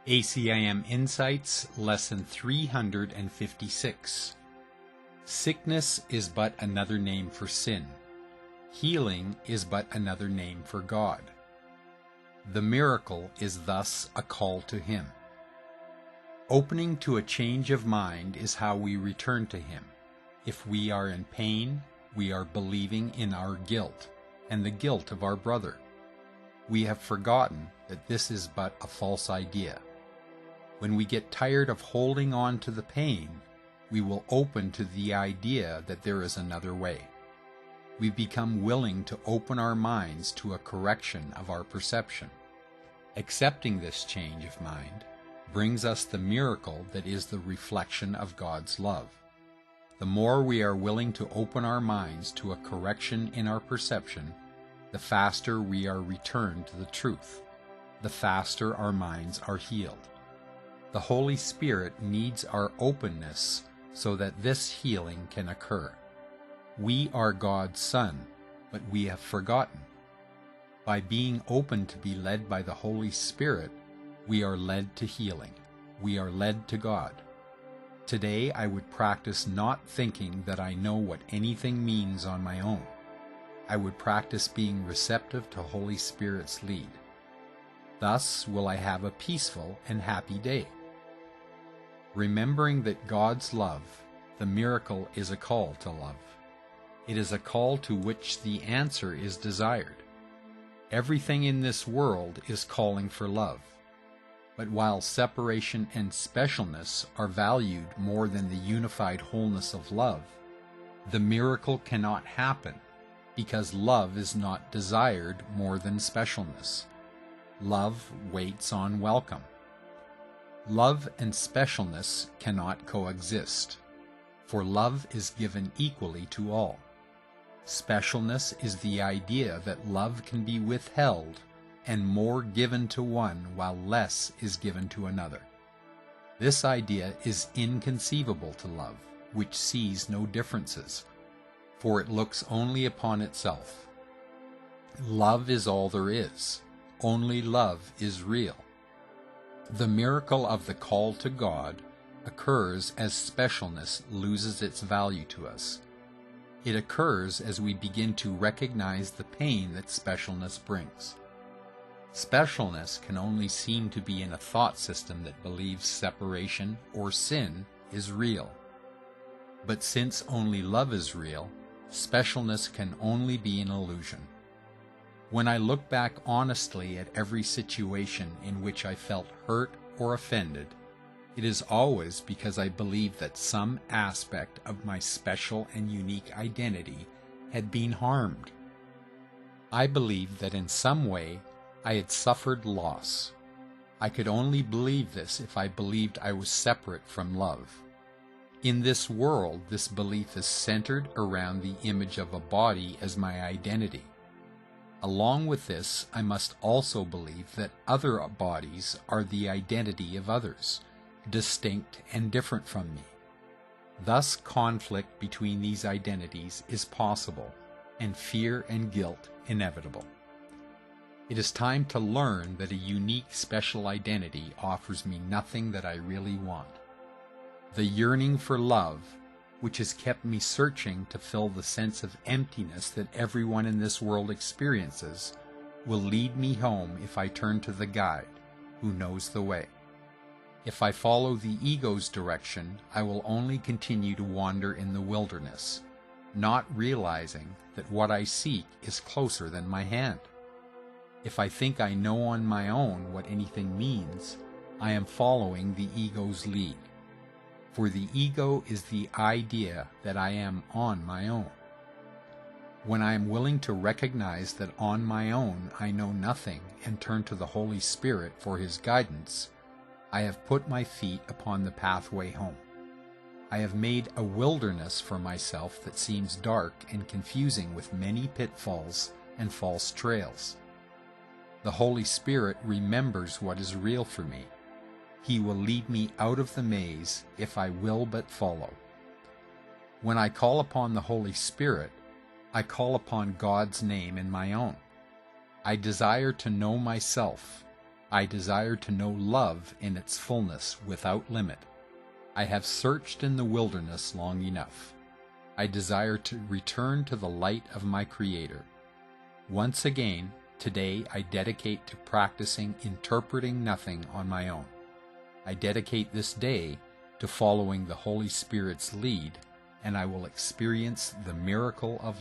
ACIM Insights, Lesson 356. Sickness is but another name for sin. Healing is but another name for God. The miracle is thus a call to Him. Opening to a change of mind is how we return to Him. If we are in pain, we are believing in our guilt and the guilt of our brother. We have forgotten that this is but a false idea. When we get tired of holding on to the pain, we will open to the idea that there is another way. We become willing to open our minds to a correction of our perception. Accepting this change of mind brings us the miracle that is the reflection of God's love. The more we are willing to open our minds to a correction in our perception, the faster we are returned to the truth, the faster our minds are healed. The Holy Spirit needs our openness so that this healing can occur. We are God's Son, but we have forgotten. By being open to be led by the Holy Spirit, we are led to healing. We are led to God. Today I would practice not thinking that I know what anything means on my own. I would practice being receptive to Holy Spirit's lead. Thus will I have a peaceful and happy day. Remembering that God's love, the miracle, is a call to love. It is a call to which the answer is desired. Everything in this world is calling for love. But while separation and specialness are valued more than the unified wholeness of love, the miracle cannot happen because love is not desired more than specialness. Love waits on welcome. Love and specialness cannot coexist, for love is given equally to all. Specialness is the idea that love can be withheld and more given to one while less is given to another. This idea is inconceivable to love, which sees no differences, for it looks only upon itself. Love is all there is. Only love is real. The miracle of the call to God occurs as specialness loses its value to us. It occurs as we begin to recognize the pain that specialness brings. Specialness can only seem to be in a thought system that believes separation or sin is real. But since only love is real, specialness can only be an illusion. When I look back honestly at every situation in which I felt hurt or offended, it is always because I believed that some aspect of my special and unique identity had been harmed. I believed that in some way I had suffered loss. I could only believe this if I believed I was separate from love. In this world, this belief is centered around the image of a body as my identity. Along with this, I must also believe that other bodies are the identity of others, distinct and different from me. Thus, conflict between these identities is possible, and fear and guilt inevitable. It is time to learn that a unique special identity offers me nothing that I really want. The yearning for love, which has kept me searching to fill the sense of emptiness that everyone in this world experiences, will lead me home if I turn to the guide, who knows the way. If I follow the ego's direction, I will only continue to wander in the wilderness, not realizing that what I seek is closer than my hand. If I think I know on my own what anything means, I am following the ego's lead. For the ego is the idea that I am on my own. When I am willing to recognize that on my own I know nothing and turn to the Holy Spirit for His guidance, I have put my feet upon the pathway home. I have made a wilderness for myself that seems dark and confusing with many pitfalls and false trails. The Holy Spirit remembers what is real for me. He will lead me out of the maze if I will but follow. When I call upon the Holy Spirit, I call upon God's name in my own. I desire to know myself, I desire to know love in its fullness without limit. I have searched in the wilderness long enough. I desire to return to the light of my Creator. Once again, today I dedicate to practicing interpreting nothing on my own. I dedicate this day to following the Holy Spirit's lead, and I will experience the miracle of